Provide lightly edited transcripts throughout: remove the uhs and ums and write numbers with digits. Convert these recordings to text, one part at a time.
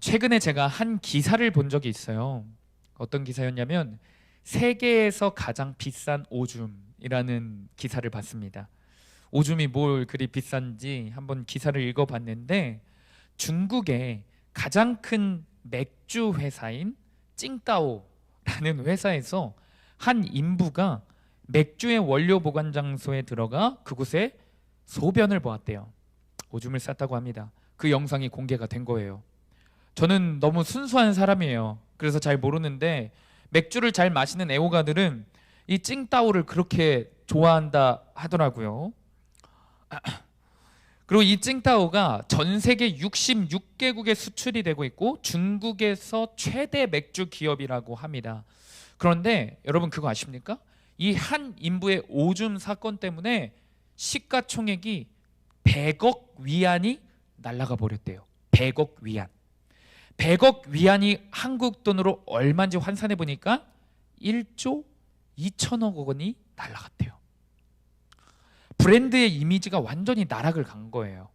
최근에 제가 한 기사를 본 적이 있어요. 어떤 기사였냐면 세계에서 가장 비싼 오줌이라는 기사를 봤습니다. 오줌이 뭘 그리 비싼지 한번 기사를 읽어봤는데, 중국의 가장 큰 맥주 회사인 찡따오라는 회사에서 한 인부가 맥주의 원료 보관 장소에 들어가 그곳에 소변을 보았대요. 오줌을 쌌다고 합니다. 그 영상이 공개가 된 거예요. 저는 너무 순수한 사람이에요. 그래서 잘 모르는데 맥주를 잘 마시는 애호가들은 이 찡따오를 그렇게 좋아한다 하더라고요. 그리고 이 찡따오가 전 세계 66개국에 수출이 되고 있고 중국에서 최대 맥주 기업이라고 합니다. 그런데 여러분 그거 아십니까? 이 한 인부의 오줌 사건 때문에 시가총액이 100억 위안이 날아가 버렸대요. 100억 위안. 100억 위안이 한국 돈으로 얼마인지 환산해 보니까 1조 2천억 원이 날아갔대요. 브랜드의 이미지가 완전히 나락을 간 거예요.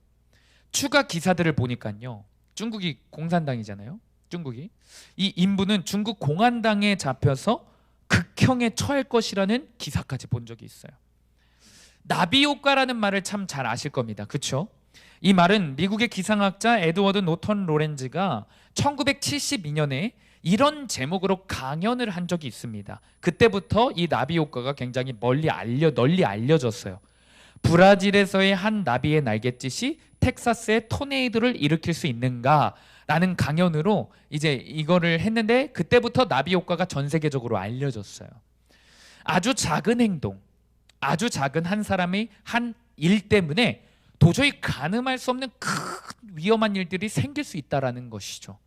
추가 기사들을 보니까요, 중국이 공산당이잖아요. 중국이 이 인부는 중국 공안당에 잡혀서 극형에 처할 것이라는 기사까지 본 적이 있어요. 나비 효과라는 말을 참 잘 아실 겁니다. 그렇죠? 이 말은 미국의 기상학자 에드워드 노턴 로렌즈가 1972년에 이런 제목으로 강연을 한 적이 있습니다. 그때부터 이 나비 효과가 굉장히 널리 알려졌어요. 브라질에서의 한 나비의 날갯짓이 텍사스의 토네이도를 일으킬 수 있는가라는 강연으로 이제 이거를 했는데, 그때부터 나비 효과가 전 세계적으로 알려졌어요. 아주 작은 행동, 아주 작은 한 사람의 한 일 때문에 도저히 가늠할 수 없는 큰 위험한 일들이 생길 수 있다는 것이죠.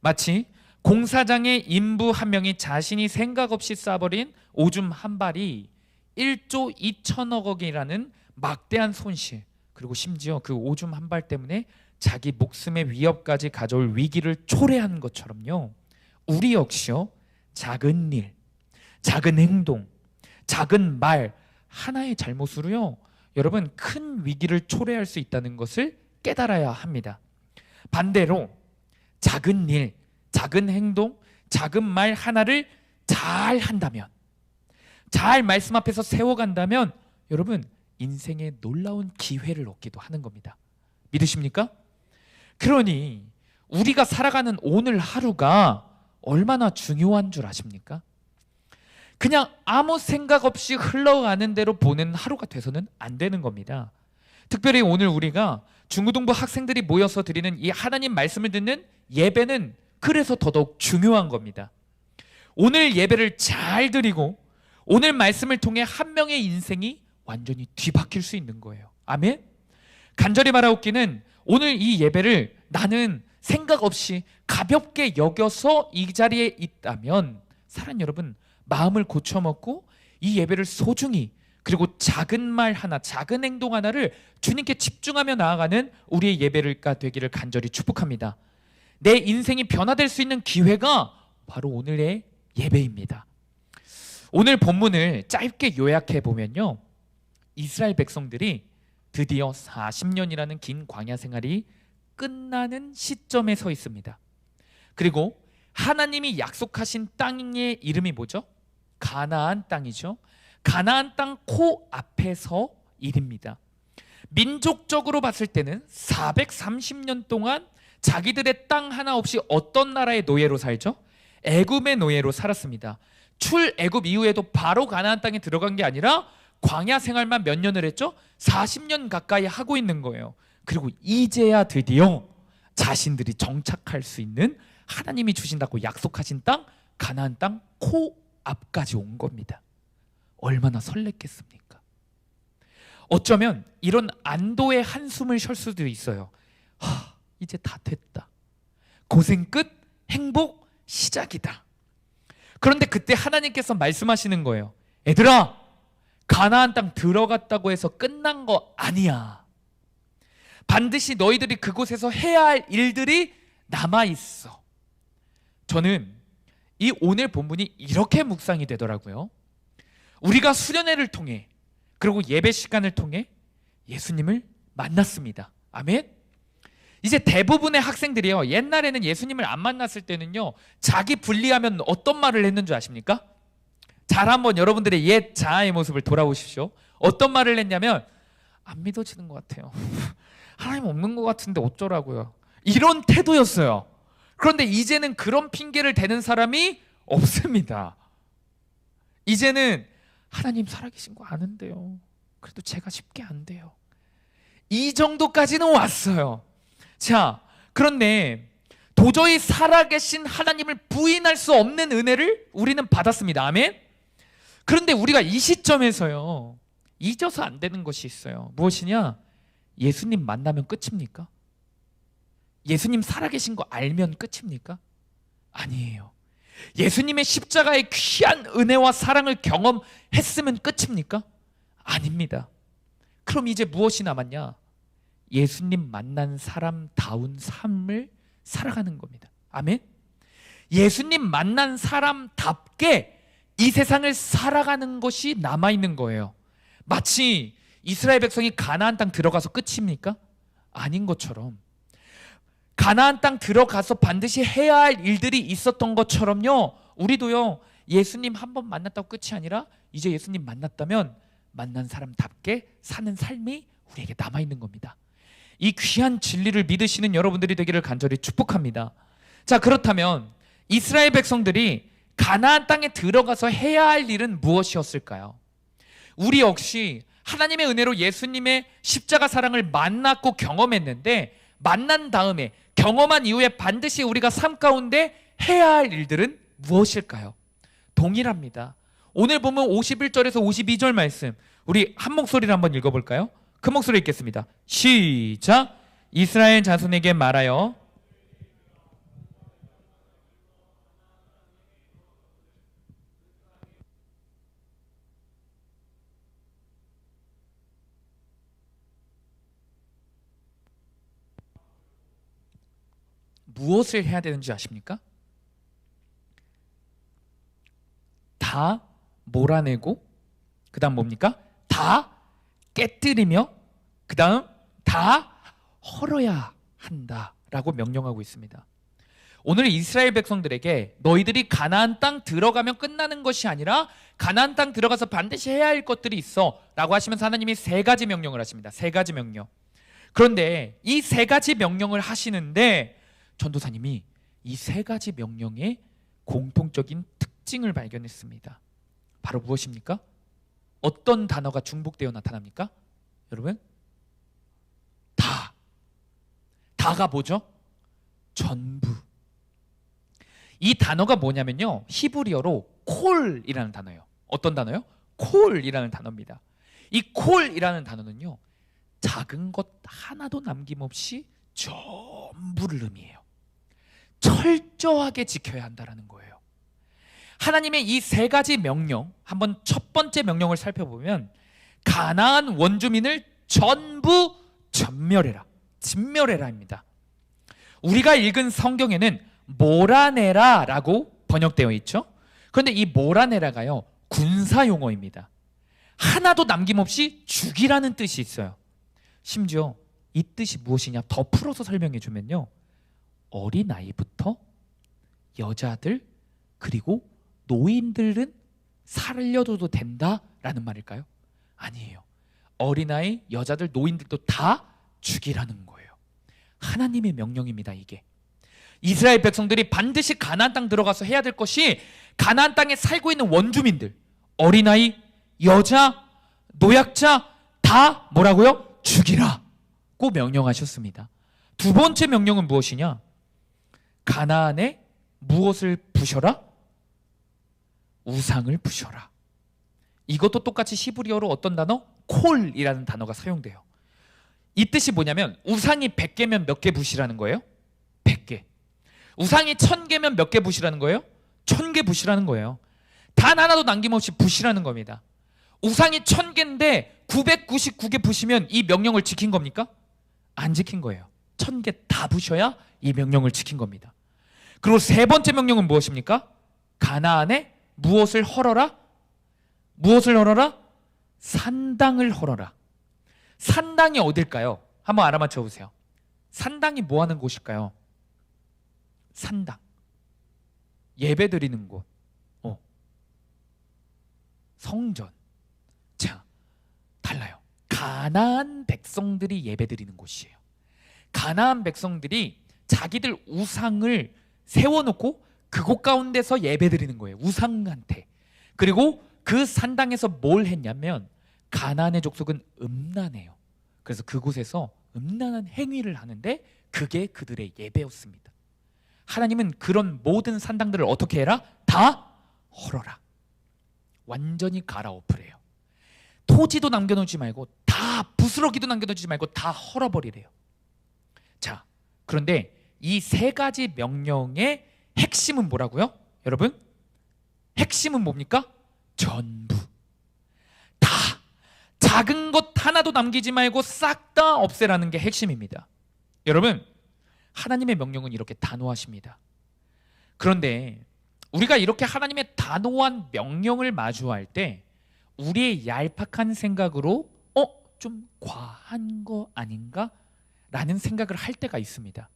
마치 공사장의 인부 한 명이 자신이 생각 없이 쏴버린 오줌 한 발이 1조 2천억 원이라는 막대한 손실, 그리고 심지어 그 오줌 한 발 때문에 자기 목숨의 위협까지 가져올 위기를 초래한 것처럼요, 우리 역시요, 작은 일, 작은 행동, 작은 말 하나의 잘못으로요, 여러분 큰 위기를 초래할 수 있다는 것을 깨달아야 합니다. 반대로 작은 일, 작은 행동, 작은 말 하나를 잘 한다면, 잘 말씀 앞에서 세워간다면 여러분 인생에 놀라운 기회를 얻기도 하는 겁니다. 믿으십니까? 그러니 우리가 살아가는 오늘 하루가 얼마나 중요한 줄 아십니까? 그냥 아무 생각 없이 흘러가는 대로 보는 하루가 돼서는 안 되는 겁니다. 특별히 오늘 우리가 중고등부 학생들이 모여서 드리는 이 하나님 말씀을 듣는 예배는 그래서 더더욱 중요한 겁니다. 오늘 예배를 잘 드리고 오늘 말씀을 통해 한 명의 인생이 완전히 뒤바뀔 수 있는 거예요. 아멘? 간절히 바라옵기는 오늘 이 예배를 나는 생각 없이 가볍게 여겨서 이 자리에 있다면 사랑 여러분, 마음을 고쳐먹고 이 예배를 소중히, 그리고 작은 말 하나, 작은 행동 하나를 주님께 집중하며 나아가는 우리의 예배가 되기를 간절히 축복합니다. 내 인생이 변화될 수 있는 기회가 바로 오늘의 예배입니다. 오늘 본문을 짧게 요약해 보면요, 이스라엘 백성들이 드디어 40년이라는 긴 광야 생활이 끝나는 시점에 서 있습니다. 그리고 하나님이 약속하신 땅의 이름이 뭐죠? 가나안 땅이죠. 가나안 땅 코앞에서 일입니다. 민족적으로 봤을 때는 430년 동안 자기들의 땅 하나 없이 어떤 나라의 노예로 살죠? 애굽의 노예로 살았습니다. 출애굽 이후에도 바로 가나안 땅에 들어간 게 아니라 광야 생활만 몇 년을 했죠? 40년 가까이 하고 있는 거예요. 그리고 이제야 드디어 자신들이 정착할 수 있는 하나님이 주신다고 약속하신 땅, 가나안 땅 코앞까지 온 겁니다. 얼마나 설렜겠습니까? 어쩌면 이런 안도의 한숨을 쉴 수도 있어요. 이제 다 됐다. 고생 끝, 행복 시작이다. 그런데 그때 하나님께서 말씀하시는 거예요. 얘들아, 가나안 땅 들어갔다고 해서 끝난 거 아니야. 반드시 너희들이 그곳에서 해야 할 일들이 남아있어. 저는 이 오늘 본문이 이렇게 묵상이 되더라고요. 우리가 수련회를 통해, 그리고 예배 시간을 통해 예수님을 만났습니다. 아멘. 이제 대부분의 학생들이요, 옛날에는 예수님을 안 만났을 때는요, 자기 분리하면 어떤 말을 했는 줄 아십니까? 잘 한번 여러분들의 옛 자아의 모습을 돌아보십시오. 어떤 말을 했냐면, 안 믿어지는 것 같아요. 하나님 없는 것 같은데 어쩌라고요. 이런 태도였어요. 그런데 이제는 그런 핑계를 대는 사람이 없습니다. 이제는 하나님 살아계신 거 아는데요, 그래도 제가 쉽게 안 돼요. 이 정도까지는 왔어요. 자, 그런데 도저히 살아계신 하나님을 부인할 수 없는 은혜를 우리는 받았습니다. 아멘? 그런데 우리가 이 시점에서요, 잊어서 안 되는 것이 있어요. 무엇이냐? 예수님 만나면 끝입니까? 예수님 살아계신 거 알면 끝입니까? 아니에요. 예수님의 십자가의 귀한 은혜와 사랑을 경험했으면 끝입니까? 아닙니다. 그럼 이제 무엇이 남았냐? 예수님 만난 사람다운 삶을 살아가는 겁니다. 아멘? 예수님 만난 사람답게 이 세상을 살아가는 것이 남아있는 거예요. 마치 이스라엘 백성이 가나안 땅 들어가서 끝입니까? 아닌 것처럼, 가나안 땅 들어가서 반드시 해야 할 일들이 있었던 것처럼요, 우리도요, 예수님 한 번 만났다고 끝이 아니라 이제 예수님 만났다면 만난 사람답게 사는 삶이 우리에게 남아있는 겁니다. 이 귀한 진리를 믿으시는 여러분들이 되기를 간절히 축복합니다. 자, 그렇다면 이스라엘 백성들이 가나안 땅에 들어가서 해야 할 일은 무엇이었을까요? 우리 역시 하나님의 은혜로 예수님의 십자가 사랑을 만났고 경험했는데, 만난 다음에 경험한 이후에 반드시 우리가 삶 가운데 해야 할 일들은 무엇일까요? 동일합니다. 오늘 보면 51절에서 52절 말씀, 우리 한 목소리를 한번 읽어볼까요? 큰 목소리 읽겠습니다. 시작! 이스라엘 자손에게 말하여 무엇을 해야 되는지 아십니까? 다 몰아내고, 그 다음 뭡니까? 다 깨뜨리며, 그 다음 다 헐어야 한다라고 명령하고 있습니다. 오늘 이스라엘 백성들에게 너희들이 가나안 땅 들어가면 끝나는 것이 아니라 가나안 땅 들어가서 반드시 해야 할 것들이 있어 라고 하시면서 하나님이 세 가지 명령을 하십니다. 세 가지 명령. 그런데 이 세 가지 명령을 하시는데 전도사님이 이 세 가지 명령의 공통적인 특징을 발견했습니다. 바로 무엇입니까? 어떤 단어가 중복되어 나타납니까? 여러분, 다가 뭐죠? 전부. 이 단어가 뭐냐면요, 히브리어로 콜이라는 단어예요. 어떤 단어요? 콜이라는 단어입니다. 이 콜이라는 단어는요, 작은 것 하나도 남김없이 전부를 의미해요. 철저하게 지켜야 한다는 거예요. 하나님의 이 세 가지 명령, 한번 첫 번째 명령을 살펴보면 가나안 원주민을 전부 전멸해라, 진멸해라입니다. 우리가 읽은 성경에는 몰아내라 라고 번역되어 있죠. 그런데 이 몰아내라가요, 군사용어입니다. 하나도 남김없이 죽이라는 뜻이 있어요. 심지어 이 뜻이 무엇이냐 더 풀어서 설명해 주면요, 어린아이부터 여자들 그리고 노인들은 살려줘도 된다라는 말일까요? 아니에요. 어린아이, 여자들, 노인들도 다 죽이라는 거예요. 하나님의 명령입니다. 이게 이스라엘 백성들이 반드시 가나안 땅 들어가서 해야 될 것이, 가나안 땅에 살고 있는 원주민들, 어린아이, 여자, 노약자 다 뭐라고요? 죽이라고 명령하셨습니다. 두 번째 명령은 무엇이냐? 가나안에 무엇을 부셔라? 우상을 부셔라. 이것도 똑같이 히브리어로 어떤 단어? 콜이라는 단어가 사용돼요. 이 뜻이 뭐냐면 우상이 100개면 몇 개 부시라는 거예요? 100개. 우상이 1000개면 몇 개 부시라는 거예요? 1000개 부시라는 거예요. 단 하나도 남김없이 부시라는 겁니다. 우상이 1000개인데 999개 부시면 이 명령을 지킨 겁니까? 안 지킨 거예요. 1000개 다 부셔야 이 명령을 지킨 겁니다. 그리고 세 번째 명령은 무엇입니까? 가나안에 무엇을 헐어라? 무엇을 헐어라? 산당을 헐어라. 산당이 어딜까요? 한번 알아맞혀 보세요. 산당이 뭐 하는 곳일까요? 산당. 예배 드리는 곳. 성전. 자, 달라요. 가나안 백성들이 예배 드리는 곳이에요. 가나안 백성들이 자기들 우상을 세워놓고 그곳 가운데서 예배 드리는 거예요. 우상한테. 그리고 그 산당에서 뭘 했냐면 가나안의 족속은 음란해요. 그래서 그곳에서 음란한 행위를 하는데 그게 그들의 예배였습니다. 하나님은 그런 모든 산당들을 어떻게 해라? 다 헐어라. 완전히 갈아엎으래요. 토지도 남겨놓지 말고 다 부스러기도 남겨놓지 말고 다 헐어버리래요. 자, 그런데 이 세 가지 명령의 핵심은 뭐라고요? 여러분, 핵심은 뭡니까? 전부 다, 작은 것 하나도 남기지 말고 싹 다 없애라는 게 핵심입니다. 여러분, 하나님의 명령은 이렇게 단호하십니다. 그런데 우리가 이렇게 하나님의 단호한 명령을 마주할 때 우리의 얄팍한 생각으로 좀 과한 거 아닌가? 라는 생각을 할 때가 있습니다.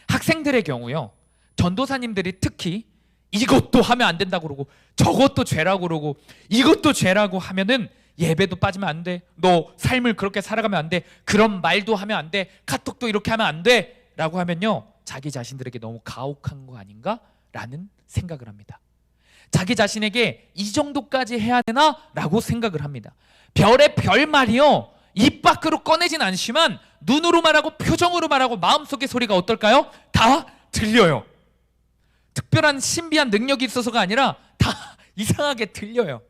학생들의 경우요, 전도사님들이 특히 이것도 하면 안 된다고 그러고 저것도 죄라고 그러고 이것도 죄라고 하면은 예배도 빠지면 안 돼, 너 삶을 그렇게 살아가면 안 돼, 그런 말도 하면 안 돼, 카톡도 이렇게 하면 안 돼 라고 하면요, 자기 자신들에게 너무 가혹한 거 아닌가? 라는 생각을 합니다. 자기 자신에게 이 정도까지 해야 되나? 라고 생각을 합니다. 별의 별말이요, 입 밖으로 꺼내진 않지만 눈으로 말하고 표정으로 말하고 마음속의 소리가 어떨까요? 다 들려요. 특별한 신비한 능력이 있어서가 아니라 다 이상하게 들려요.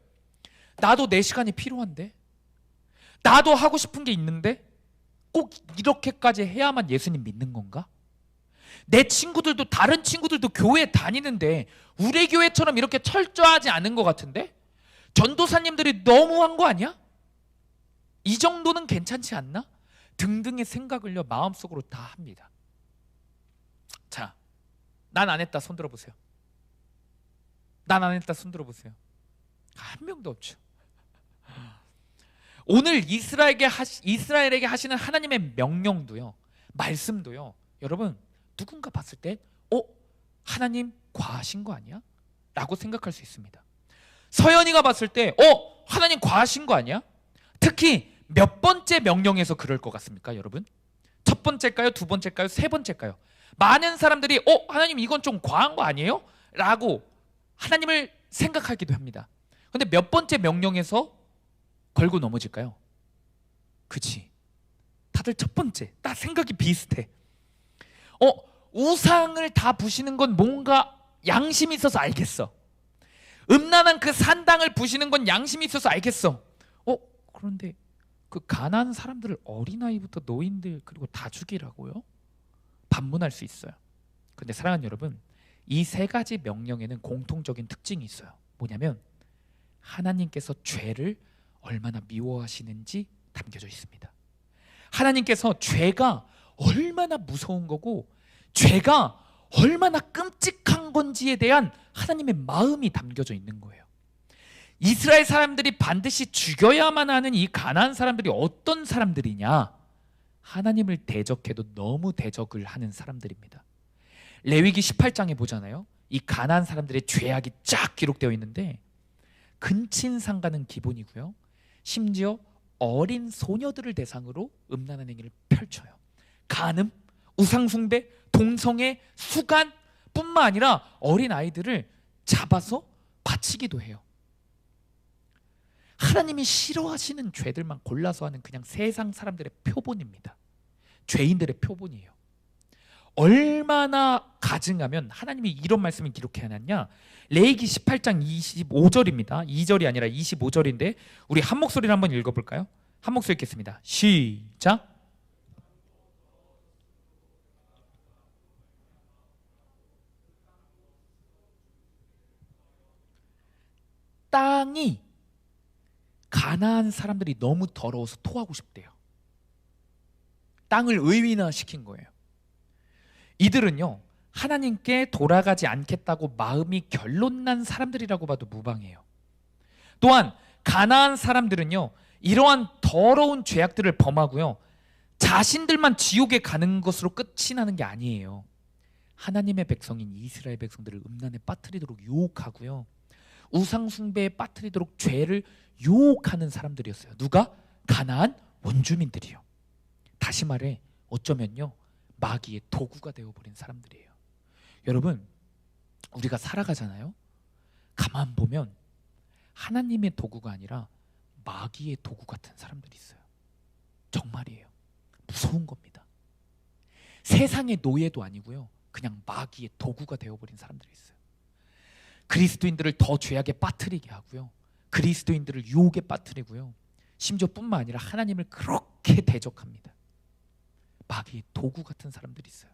나도 내 시간이 필요한데, 나도 하고 싶은 게 있는데 꼭 이렇게까지 해야만 예수님 믿는 건가? 내 친구들도, 다른 친구들도 교회 다니는데 우리 교회처럼 이렇게 철저하지 않은 것 같은데? 전도사님들이 너무한 거 아니야? 이 정도는 괜찮지 않나? 등등의 생각을요, 마음속으로 다 합니다. 자, 난 안 했다 손 들어보세요. 난 안 했다 손 들어보세요. 한 명도 없죠. 오늘 이스라엘에게 하시는 하나님의 명령도요, 말씀도요, 여러분 누군가 봤을 때 하나님 과하신 거 아니야? 라고 생각할 수 있습니다. 서연이가 봤을 때 하나님 과하신 거 아니야? 특히 몇 번째 명령에서 그럴 것 같습니까, 여러분? 첫 번째일까요? 두 번째일까요? 세 번째일까요? 많은 사람들이 하나님 이건 좀 과한 거 아니에요? 라고 하나님을 생각하기도 합니다. 근데 몇 번째 명령에서 걸고 넘어질까요? 그치, 다들 첫 번째, 딱 생각이 비슷해. 우상을 다 부시는 건 뭔가 양심이 있어서 알겠어. 음란한 그 산당을 부시는 건 양심이 있어서 알겠어. 그런데 그 가난한 사람들을 어린아이부터 노인들 그리고 다 죽이라고요? 반문할 수 있어요. 근데 사랑하는 여러분, 이 세 가지 명령에는 공통적인 특징이 있어요. 뭐냐면 하나님께서 죄를 얼마나 미워하시는지 담겨져 있습니다. 하나님께서 죄가 얼마나 무서운 거고 죄가 얼마나 끔찍한 건지에 대한 하나님의 마음이 담겨져 있는 거예요. 이스라엘 사람들이 반드시 죽여야만 하는 이 가나안 사람들이 어떤 사람들이냐? 하나님을 대적해도 너무 대적을 하는 사람들입니다. 레위기 18장에 보잖아요. 이 가나안 사람들의 죄악이 쫙 기록되어 있는데 근친상간은 기본이고요, 심지어 어린 소녀들을 대상으로 음란한 행위를 펼쳐요. 간음, 우상숭배, 동성애, 수간 뿐만 아니라 어린 아이들을 잡아서 바치기도 해요. 하나님이 싫어하시는 죄들만 골라서 하는 그냥 세상 사람들의 표본입니다. 죄인들의 표본이에요. 얼마나 가증하면 하나님이 이런 말씀을 기록해놨냐? 레위기 18장 25절입니다. 2절이 아니라 25절인데 우리 한 목소리를 한번 읽어볼까요? 한 목소리 읽겠습니다. 시작. 땅이 가나안 사람들이 너무 더러워서 토하고 싶대요. 땅을 의인화시킨 거예요. 이들은요, 하나님께 돌아가지 않겠다고 마음이 결론난 사람들이라고 봐도 무방해요. 또한 가나안 사람들은요, 이러한 더러운 죄악들을 범하고요, 자신들만 지옥에 가는 것으로 끝이 나는 게 아니에요. 하나님의 백성인 이스라엘 백성들을 음란에 빠뜨리도록 유혹하고요, 우상 숭배에 빠뜨리도록 죄를 유혹하는 사람들이었어요. 누가? 가나안 원주민들이요. 다시 말해 어쩌면요, 마귀의 도구가 되어버린 사람들이에요. 여러분, 우리가 살아가잖아요. 가만 보면 하나님의 도구가 아니라 마귀의 도구 같은 사람들이 있어요. 정말이에요. 무서운 겁니다. 세상의 노예도 아니고요, 그냥 마귀의 도구가 되어버린 사람들이 있어요. 그리스도인들을 더 죄악에 빠뜨리게 하고요, 그리스도인들을 유혹에 빠뜨리고요, 심지어 뿐만 아니라 하나님을 그렇게 대적합니다. 마귀의 도구 같은 사람들이 있어요.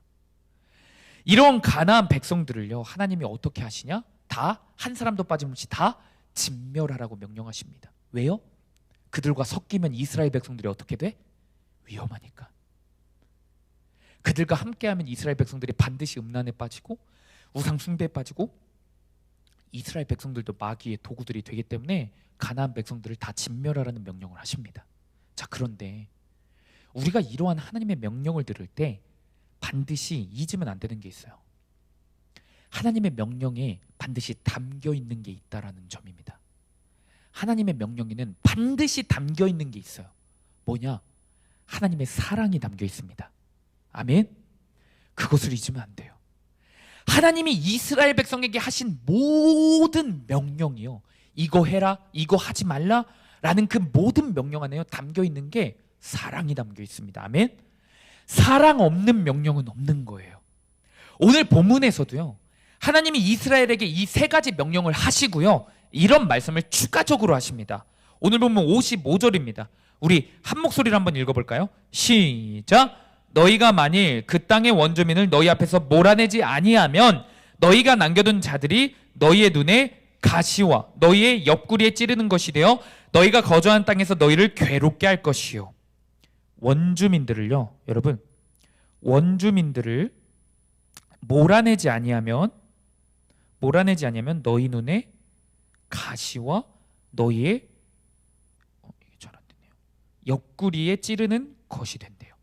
이런 가나안 백성들을요, 하나님이 어떻게 하시냐? 다 한 사람도 빠짐없이 다 진멸하라고 명령하십니다. 왜요? 그들과 섞이면 이스라엘 백성들이 어떻게 돼? 위험하니까. 그들과 함께하면 이스라엘 백성들이 반드시 음란에 빠지고 우상 숭배에 빠지고 이스라엘 백성들도 마귀의 도구들이 되기 때문에 가나안 백성들을 다 진멸하라는 명령을 하십니다. 자, 그런데 우리가 이러한 하나님의 명령을 들을 때 반드시 잊으면 안 되는 게 있어요. 하나님의 명령에 반드시 담겨 있는 게 있다라는 점입니다. 하나님의 명령에는 반드시 담겨 있는 게 있어요. 뭐냐? 하나님의 사랑이 담겨 있습니다. 아멘. 그것을 잊으면 안 돼요. 하나님이 이스라엘 백성에게 하신 모든 명령이요, 이거 해라, 이거 하지 말라 라는 그 모든 명령 안에요, 담겨 있는 게 사랑이 담겨 있습니다. 아멘. 사랑 없는 명령은 없는 거예요. 오늘 본문에서도요, 하나님이 이스라엘에게 이 세 가지 명령을 하시고요, 이런 말씀을 추가적으로 하십니다. 오늘 본문 55절입니다. 우리 한 목소리로 한번 읽어볼까요? 시작. 너희가 만일 그 땅의 원주민을 너희 앞에서 몰아내지 아니하면 너희가 남겨둔 자들이 너희의 눈에 가시와 너희의 옆구리에 찌르는 것이 되어 너희가 거주한 땅에서 너희를 괴롭게 할 것이요. 원주민들을요, 여러분, 원주민들을 몰아내지 아니하면 너희 눈에 가시와 너희의 이게 잘 안 되네요. 옆구리에 찌르는 것이 된대요.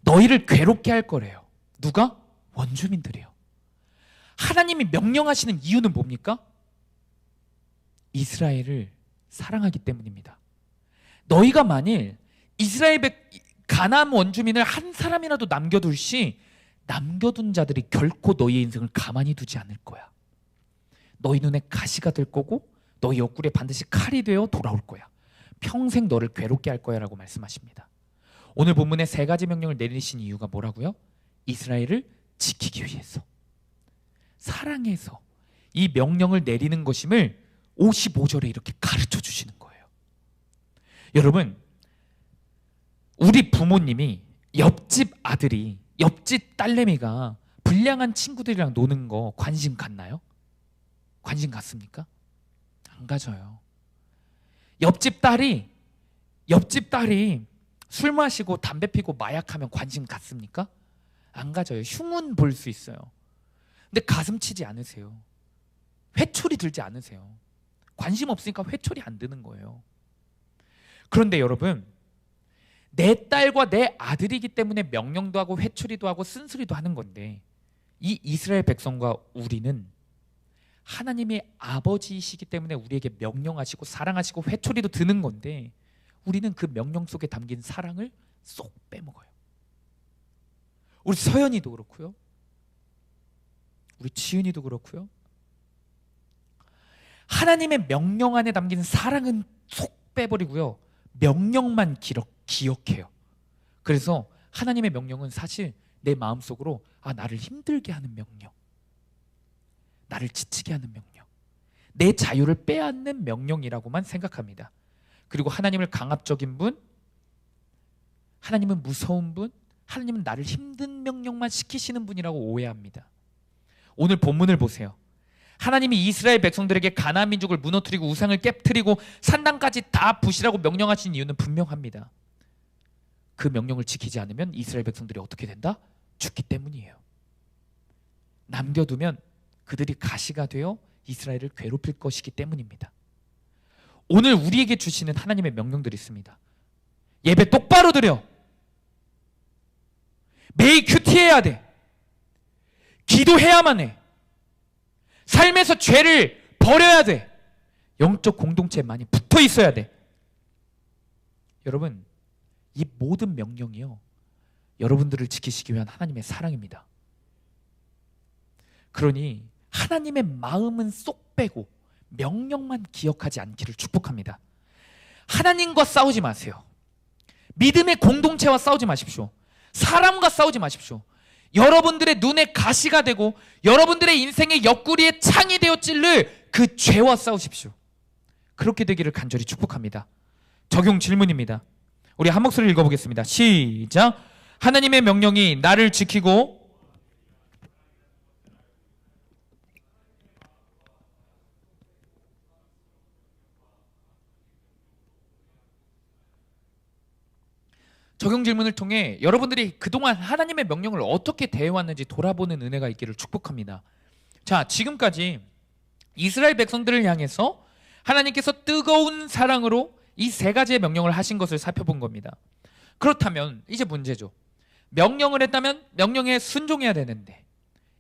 너희를 괴롭게 할 거래요. 누가? 원주민들이요. 하나님이 명령하시는 이유는 뭡니까? 이스라엘을 사랑하기 때문입니다. 너희가 만일 가나안 원주민을 한 사람이라도 남겨둘 시 남겨둔 자들이 결코 너희의 인생을 가만히 두지 않을 거야. 너희 눈에 가시가 될 거고 너희 옆구리에 반드시 칼이 되어 돌아올 거야. 평생 너를 괴롭게 할 거야 라고 말씀하십니다. 오늘 본문에 세 가지 명령을 내리신 이유가 뭐라고요? 이스라엘을 지키기 위해서, 사랑해서 이 명령을 내리는 것임을 55절에 이렇게 가르쳐 주시는 거예요. 여러분, 우리 부모님이 옆집 아들이, 옆집 딸내미가 불량한 친구들이랑 노는 거 관심 갖나요? 관심 갖습니까? 안 가져요. 옆집 딸이 술 마시고 담배 피고 마약하면 관심 갖습니까? 안 가져요. 흉은 볼 수 있어요. 근데 가슴 치지 않으세요. 회초리 들지 않으세요. 관심 없으니까 회초리 안 드는 거예요. 그런데 여러분, 내 딸과 내 아들이기 때문에 명령도 하고 회초리도 하고 쓴소리도 하는 건데, 이 이스라엘 백성과 우리는 하나님의 아버지이시기 때문에 우리에게 명령하시고 사랑하시고 회초리도 드는 건데, 우리는 그 명령 속에 담긴 사랑을 쏙 빼먹어요. 우리 서연이도 그렇고요, 우리 지은이도 그렇고요. 하나님의 명령 안에 담긴 사랑은 쏙 빼버리고요, 명령만 기억해요. 그래서 하나님의 명령은 사실 내 마음속으로 나를 힘들게 하는 명령, 나를 지치게 하는 명령, 내 자유를 빼앗는 명령이라고만 생각합니다. 그리고 하나님을 강압적인 분, 하나님은 무서운 분, 하나님은 나를 힘든 명령만 시키시는 분이라고 오해합니다. 오늘 본문을 보세요. 하나님이 이스라엘 백성들에게 가나안 민족을 무너뜨리고 우상을 깨트리고 산당까지 다 부시라고 명령하신 이유는 분명합니다. 그 명령을 지키지 않으면 이스라엘 백성들이 어떻게 된다? 죽기 때문이에요. 남겨두면 그들이 가시가 되어 이스라엘을 괴롭힐 것이기 때문입니다. 오늘 우리에게 주시는 하나님의 명령들이 있습니다. 예배 똑바로 드려. 매일 큐티해야 돼. 기도해야만 해. 삶에서 죄를 버려야 돼. 영적 공동체에 많이 붙어 있어야 돼. 여러분, 이 모든 명령이요, 여러분들을 지키시기 위한 하나님의 사랑입니다. 그러니 하나님의 마음은 쏙 빼고 명령만 기억하지 않기를 축복합니다. 하나님과 싸우지 마세요. 믿음의 공동체와 싸우지 마십시오. 사람과 싸우지 마십시오. 여러분들의 눈에 가시가 되고 여러분들의 인생의 옆구리에 창이 되어 찔를 그 죄와 싸우십시오. 그렇게 되기를 간절히 축복합니다. 적용 질문입니다. 우리 한 목소리 읽어보겠습니다. 시작. 하나님의 명령이 나를 지키고 적용 질문을 통해 여러분들이 그동안 하나님의 명령을 어떻게 대해왔는지 돌아보는 은혜가 있기를 축복합니다. 자, 지금까지 이스라엘 백성들을 향해서 하나님께서 뜨거운 사랑으로 이 세 가지의 명령을 하신 것을 살펴본 겁니다. 그렇다면 이제 문제죠. 명령을 했다면 명령에 순종해야 되는데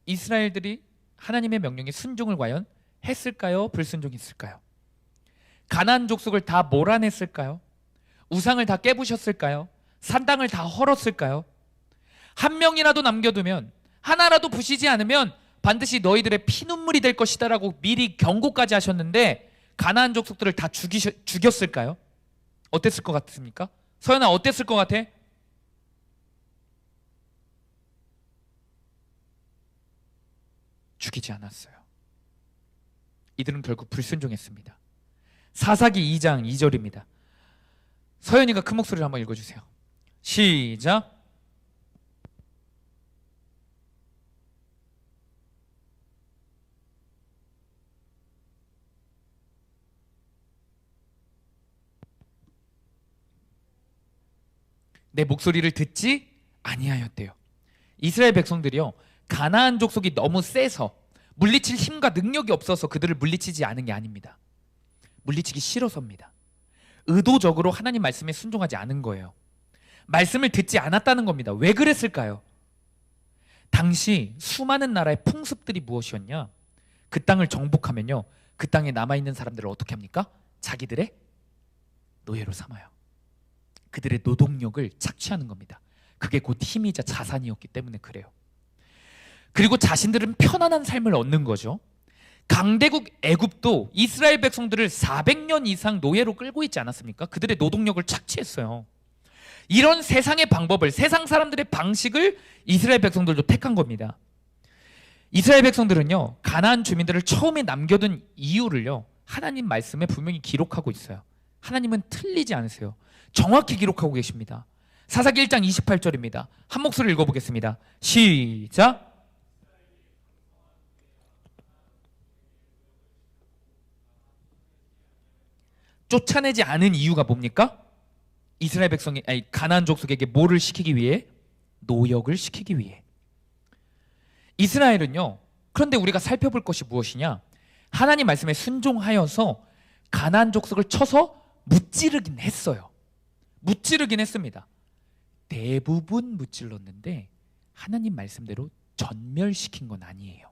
이스라엘들이 하나님의 명령에 순종을 과연 했을까요? 불순종했을까요? 가나안 족속을 다 몰아냈을까요? 우상을 다 깨부셨을까요? 산당을 다 헐었을까요? 한 명이라도 남겨두면, 하나라도 부시지 않으면 반드시 너희들의 피눈물이 될 것이다 라고 미리 경고까지 하셨는데 가나안 족속들을 다 죽였을까요? 어땠을 것 같습니까? 서연아, 어땠을 것 같아? 죽이지 않았어요. 이들은 결국 불순종했습니다. 사사기 2장 2절입니다. 서연이가 큰 목소리로 한번 읽어주세요. 시작. 내 목소리를 듣지 아니하였대요. 이스라엘 백성들이요, 가나안 족속이 너무 세서 물리칠 힘과 능력이 없어서 그들을 물리치지 않은 게 아닙니다. 물리치기 싫어서입니다. 의도적으로 하나님 말씀에 순종하지 않은 거예요. 말씀을 듣지 않았다는 겁니다. 왜 그랬을까요? 당시 수많은 나라의 풍습들이 무엇이었냐? 그 땅을 정복하면요, 그 땅에 남아있는 사람들을 어떻게 합니까? 자기들의 노예로 삼아요. 그들의 노동력을 착취하는 겁니다. 그게 곧 힘이자 자산이었기 때문에 그래요. 그리고 자신들은 편안한 삶을 얻는 거죠. 강대국 애굽도 이스라엘 백성들을 400년 이상 노예로 끌고 있지 않았습니까? 그들의 노동력을 착취했어요. 이런 세상의 방법을, 세상 사람들의 방식을 이스라엘 백성들도 택한 겁니다. 이스라엘 백성들은요, 가나안 주민들을 처음에 남겨둔 이유를요, 하나님 말씀에 분명히 기록하고 있어요. 하나님은 틀리지 않으세요. 정확히 기록하고 계십니다. 사사기 1장 28절입니다. 한 목소리 읽어보겠습니다. 시작. 쫓아내지 않은 이유가 뭡니까? 이스라엘 백성이, 아니 가나안 족속에게 뭐를 시키기 위해? 노역을 시키기 위해. 이스라엘은요, 그런데 우리가 살펴볼 것이 무엇이냐? 하나님 말씀에 순종하여서 가나안 족속을 쳐서 무찌르긴 했어요. 무찌르긴 했습니다. 대부분 무찔렀는데 하나님 말씀대로 전멸시킨 건 아니에요.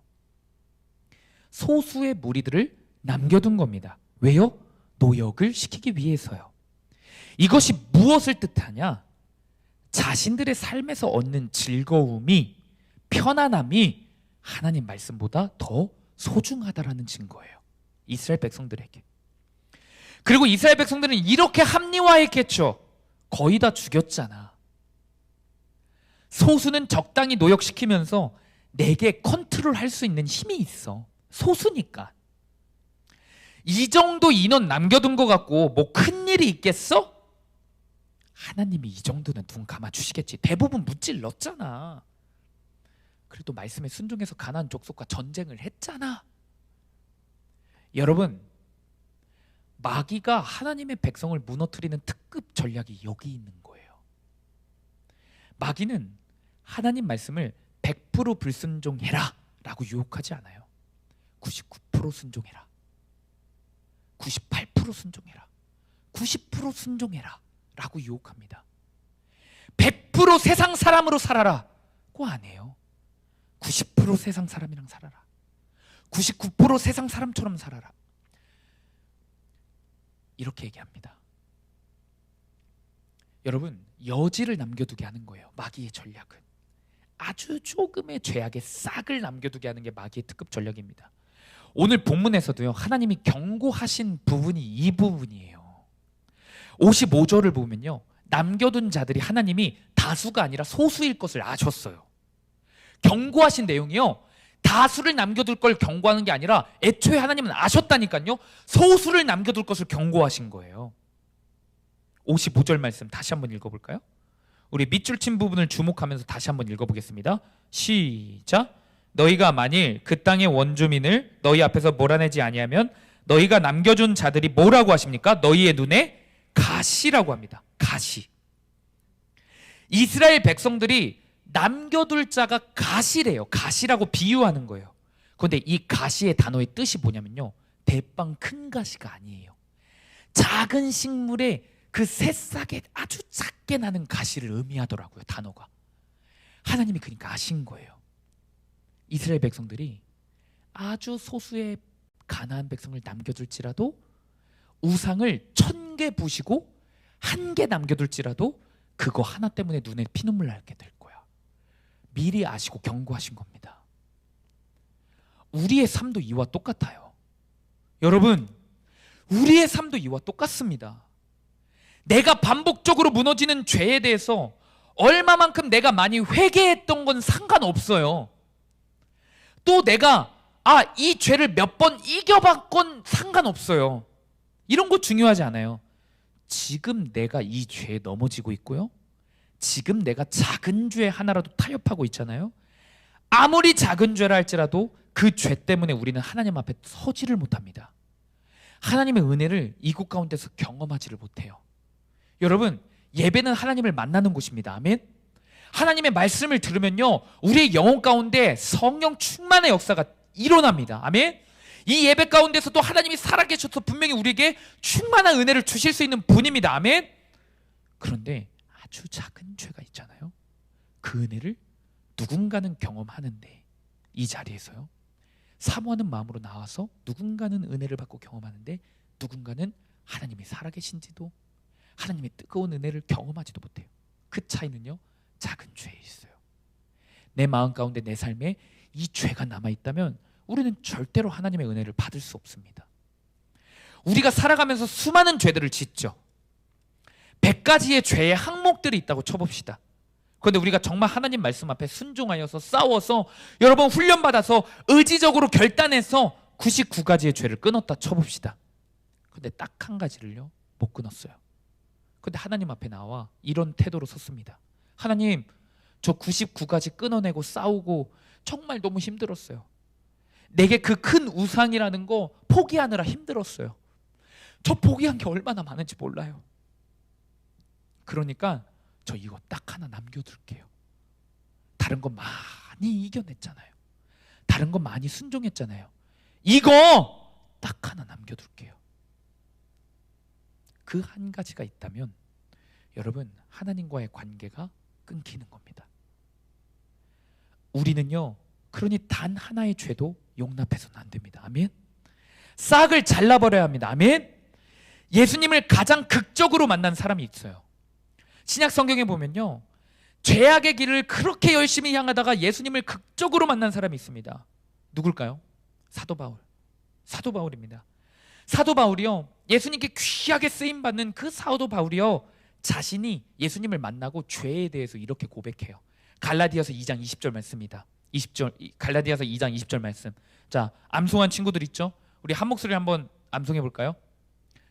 소수의 무리들을 남겨둔 겁니다. 왜요? 노역을 시키기 위해서요. 이것이 무엇을 뜻하냐? 자신들의 삶에서 얻는 즐거움이, 편안함이 하나님 말씀보다 더 소중하다라는 증거예요. 이스라엘 백성들에게. 그리고 이스라엘 백성들은 이렇게 합리화했겠죠. 거의 다 죽였잖아. 소수는 적당히 노역시키면서 내게 컨트롤할 수 있는 힘이 있어. 소수니까. 이 정도 인원 남겨둔 것 같고 뭐 큰일이 있겠어? 하나님이 이 정도는 눈 감아주시겠지. 대부분 무찔렀잖아. 그래도 말씀에 순종해서 가나안 족속과 전쟁을 했잖아. 여러분, 마귀가 하나님의 백성을 무너뜨리는 특급 전략이 여기 있는 거예요. 마귀는 하나님 말씀을 100% 불순종해라 라고 유혹하지 않아요. 99% 순종해라, 98% 순종해라, 90% 순종해라 라고 유혹합니다. 100% 세상 사람으로 살아라고 안 해요. 90% 세상 사람이랑 살아라. 99% 세상 사람처럼 살아라. 이렇게 얘기합니다. 여러분, 여지를 남겨두게 하는 거예요. 마귀의 전략은. 아주 조금의 죄악의 싹을 남겨두게 하는 게 마귀의 특급 전략입니다. 오늘 본문에서도요, 하나님이 경고하신 부분이 이 부분이에요. 55절을 보면요, 남겨둔 자들이 하나님이 다수가 아니라 소수일 것을 아셨어요. 경고하신 내용이요, 다수를 남겨둘 걸 경고하는 게 아니라 애초에 하나님은 아셨다니까요. 소수를 남겨둘 것을 경고하신 거예요. 55절 말씀 다시 한번 읽어볼까요? 우리 밑줄 친 부분을 주목하면서 다시 한번 읽어보겠습니다. 시작. 너희가 만일 그 땅의 원주민을 너희 앞에서 몰아내지 아니하면 너희가 남겨준 자들이 뭐라고 하십니까? 너희의 눈에 가시라고 합니다. 가시. 이스라엘 백성들이 남겨둘 자가 가시래요. 가시라고 비유하는 거예요. 그런데 이 가시의 단어의 뜻이 뭐냐면요, 대빵 큰 가시가 아니에요. 작은 식물의 그 새싹에 아주 작게 나는 가시를 의미하더라고요, 단어가. 하나님이 그러니까 아신 거예요. 이스라엘 백성들이 아주 소수의 가나안 백성을 남겨둘지라도, 우상을 1000개 부시고 1개 남겨둘지라도 그거 하나 때문에 눈에 피눈물 나게 될 거야. 미리 아시고 경고하신 겁니다. 우리의 삶도 이와 똑같아요. 여러분, 우리의 삶도 이와 똑같습니다. 내가 반복적으로 무너지는 죄에 대해서 얼마만큼 내가 많이 회개했던 건 상관없어요. 또 내가 이 죄를 몇 번 이겨봤건 상관없어요. 이런 거 중요하지 않아요. 지금 내가 이 죄에 넘어지고 있고요, 지금 내가 작은 죄 하나라도 타협하고 있잖아요. 아무리 작은 죄라 할지라도 그 죄 때문에 우리는 하나님 앞에 서지를 못합니다. 하나님의 은혜를 이곳 가운데서 경험하지를 못해요. 여러분, 예배는 하나님을 만나는 곳입니다. 아멘. 하나님의 말씀을 들으면요, 우리의 영혼 가운데 성령 충만의 역사가 일어납니다. 아멘. 이 예배 가운데서도 하나님이 살아계셔서 분명히 우리에게 충만한 은혜를 주실 수 있는 분입니다. 아멘. 그런데 아주 작은 죄가 있잖아요. 그 은혜를 누군가는 경험하는데, 이 자리에서요, 사모하는 마음으로 나와서 누군가는 은혜를 받고 경험하는데 누군가는 하나님이 살아계신지도, 하나님의 뜨거운 은혜를 경험하지도 못해요. 그 차이는요, 작은 죄에 있어요. 내 마음 가운데, 내 삶에 이 죄가 남아있다면 우리는 절대로 하나님의 은혜를 받을 수 없습니다. 우리가 살아가면서 수많은 죄들을 짓죠. 100가지의 죄의 항목들이 있다고 쳐봅시다. 그런데 우리가 정말 하나님 말씀 앞에 순종하여서 싸워서, 여러분 훈련받아서 의지적으로 결단해서 99가지의 죄를 끊었다 쳐봅시다. 그런데 딱 한 가지를요, 못 끊었어요. 그런데 하나님 앞에 나와 이런 태도로 섰습니다. 하나님, 저 99가지 끊어내고 싸우고 정말 너무 힘들었어요. 내게 그 큰 우상이라는 거 포기하느라 힘들었어요. 저 포기한 게 얼마나 많은지 몰라요. 그러니까 저 이거 딱 하나 남겨둘게요. 다른 거 많이 이겨냈잖아요. 다른 거 많이 순종했잖아요. 이거 딱 하나 남겨둘게요. 그 한 가지가 있다면 여러분, 하나님과의 관계가 끊기는 겁니다. 우리는요, 그러니 단 하나의 죄도 용납해서는 안 됩니다. 아멘. 싹을 잘라버려야 합니다. 아멘. 예수님을 가장 극적으로 만난 사람이 있어요. 신약 성경에 보면요, 죄악의 길을 그렇게 열심히 향하다가 예수님을 극적으로 만난 사람이 있습니다. 누굴까요? 사도 바울. 사도 바울입니다. 사도 바울이요, 예수님께 귀하게 쓰임받는 그 사도 바울이요, 자신이 예수님을 만나고 죄에 대해서 이렇게 고백해요. 갈라디아서 2장 20절 말씀입니다. 20절, 갈라디아서 2장 20절 말씀. 자, 암송한 친구들 있죠? 우리 한 목소리 한번 암송해 볼까요?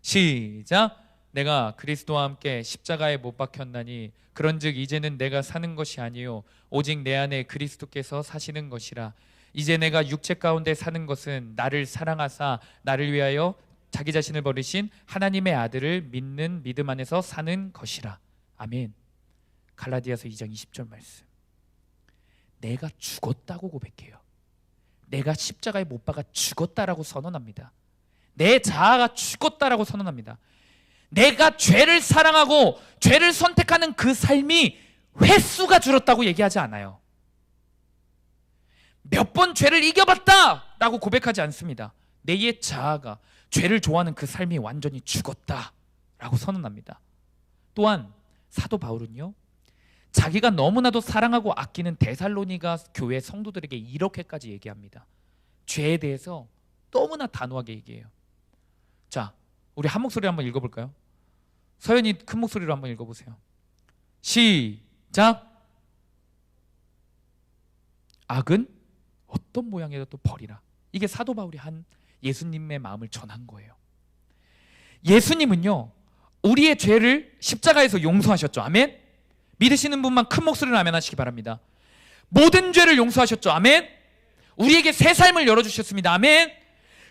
시작. 내가 그리스도와 함께 십자가에 못 박혔나니 그런즉 이제는 내가 사는 것이 아니요 오직 내 안에 그리스도께서 사시는 것이라. 이제 내가 육체 가운데 사는 것은 나를 사랑하사 나를 위하여 자기 자신을 버리신 하나님의 아들을 믿는 믿음 안에서 사는 것이라. 아멘. 갈라디아서 2장 20절 말씀. 내가 죽었다고 고백해요. 내가 십자가에 못 박아 죽었다라고 선언합니다. 내 자아가 죽었다라고 선언합니다. 내가 죄를 사랑하고 죄를 선택하는 그 삶이 횟수가 줄었다고 얘기하지 않아요. 몇 번 죄를 이겨봤다 라고 고백하지 않습니다. 내 옛 자아가 죄를 좋아하는 그 삶이 완전히 죽었다 라고 선언합니다. 또한 사도 바울은요, 자기가 너무나도 사랑하고 아끼는 데살로니가 교회 성도들에게 이렇게까지 얘기합니다. 죄에 대해서 너무나 단호하게 얘기해요. 자, 우리 한 목소리 한번 읽어볼까요? 서연이 큰 목소리로 한번 읽어보세요. 시작. 악은 어떤 모양이라도 버리라. 이게 사도 바울이 한 예수님의 마음을 전한 거예요. 예수님은요, 우리의 죄를 십자가에서 용서하셨죠. 아멘. 믿으시는 분만 큰 목소리로 아멘 하시기 바랍니다. 모든 죄를 용서하셨죠. 아멘. 우리에게 새 삶을 열어주셨습니다. 아멘.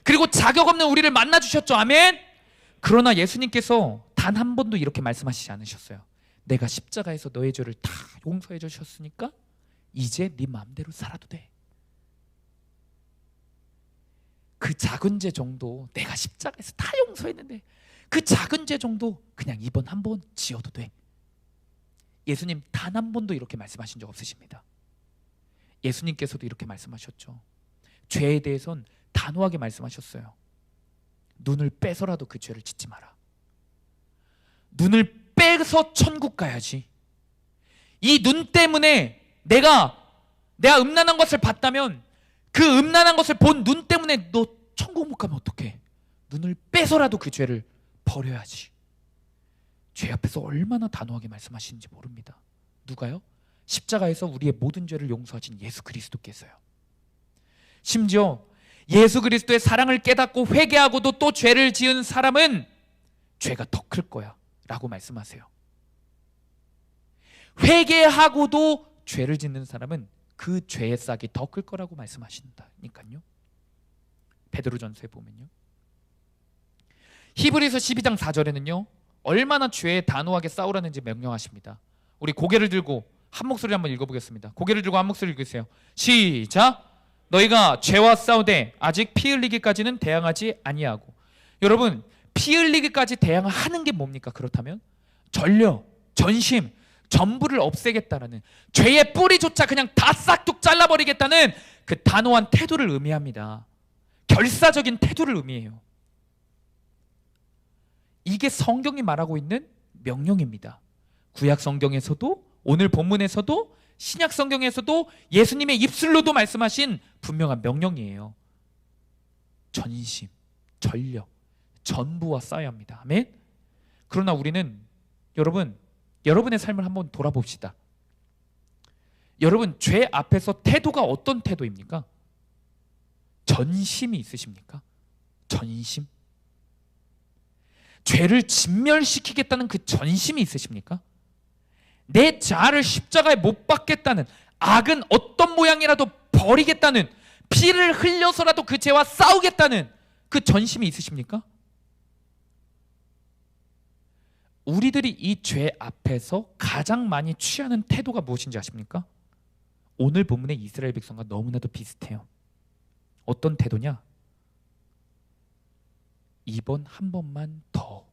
그리고 자격 없는 우리를 만나주셨죠. 아멘. 그러나 예수님께서 단 한 번도 이렇게 말씀하시지 않으셨어요. 내가 십자가에서 너의 죄를 다 용서해 주셨으니까 이제 네 마음대로 살아도 돼. 그 작은 죄 정도 내가 십자가에서 다 용서했는데 그 작은 죄 정도 그냥 이번 한 번 지어도 돼. 예수님 단 한 번도 이렇게 말씀하신 적 없으십니다. 예수님께서도 이렇게 말씀하셨죠. 죄에 대해선 단호하게 말씀하셨어요. 눈을 빼서라도 그 죄를 짓지 마라. 눈을 빼서 천국 가야지. 이 눈 때문에 내가 음란한 것을 봤다면 그 음란한 것을 본 눈 때문에 너 천국 못 가면 어떡해. 눈을 빼서라도 그 죄를 버려야지. 죄 앞에서 얼마나 단호하게 말씀하시는지 모릅니다. 누가요? 십자가에서 우리의 모든 죄를 용서하신 예수 그리스도께서요. 심지어 예수 그리스도의 사랑을 깨닫고 회개하고도 또 죄를 지은 사람은 죄가 더 클 거야 라고 말씀하세요. 회개하고도 죄를 짓는 사람은 그 죄의 싹이 더 클 거라고 말씀하신다니까요. 베드로전서에 보면요, 히브리서 12장 4절에는요 얼마나 죄에 단호하게 싸우라는지 명령하십니다. 우리 고개를 들고 한 목소리 한번 읽어보겠습니다. 고개를 들고 한 목소리 읽으세요. 시작. 너희가 죄와 싸우되 아직 피 흘리기까지는 대항하지 아니하고. 여러분, 피 흘리기까지 대항하는 게 뭡니까? 그렇다면 전력, 전심, 전부를 없애겠다라는, 죄의 뿌리조차 그냥 다 싹둑 잘라버리겠다는 그 단호한 태도를 의미합니다. 결사적인 태도를 의미해요. 이게 성경이 말하고 있는 명령입니다. 구약 성경에서도 오늘 본문에서도 신약 성경에서도 예수님의 입술로도 말씀하신 분명한 명령이에요. 전심, 전력, 전부와 싸워야 합니다. 아멘. 그러나 우리는 여러분의 삶을 한번 돌아봅시다. 여러분, 죄 앞에서 태도가 어떤 태도입니까? 전심이 있으십니까? 전심? 죄를 진멸시키겠다는 그 전심이 있으십니까? 내 자아를 십자가에 못 박겠다는, 악은 어떤 모양이라도 버리겠다는, 피를 흘려서라도 그 죄와 싸우겠다는 그 전심이 있으십니까? 우리들이 이 죄 앞에서 가장 많이 취하는 태도가 무엇인지 아십니까? 오늘 본문의 이스라엘 백성과 너무나도 비슷해요. 어떤 태도냐? 이번 한 번만 더.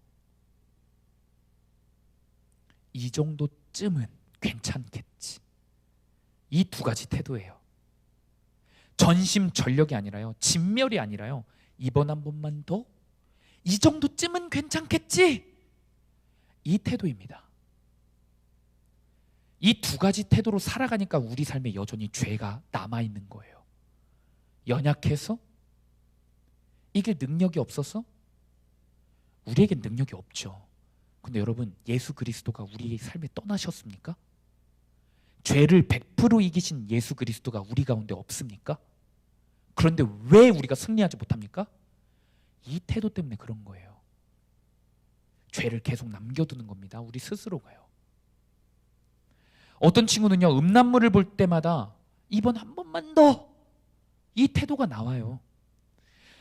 이 정도쯤은 괜찮겠지. 이 두 가지 태도예요. 전심 전력이 아니라요, 진멸이 아니라요, 이번 한 번만 더, 이 정도쯤은 괜찮겠지, 이 태도입니다. 이 두 가지 태도로 살아가니까 우리 삶에 여전히 죄가 남아있는 거예요. 연약해서? 이길 능력이 없어서? 우리에겐 능력이 없죠. 근데 여러분, 예수 그리스도가 우리의 삶에 떠나셨습니까? 죄를 100% 이기신 예수 그리스도가 우리 가운데 없습니까? 그런데 왜 우리가 승리하지 못합니까? 이 태도 때문에 그런 거예요. 죄를 계속 남겨두는 겁니다. 우리 스스로가요. 어떤 친구는요, 음란물을 볼 때마다 이번 한 번만 더, 이 태도가 나와요.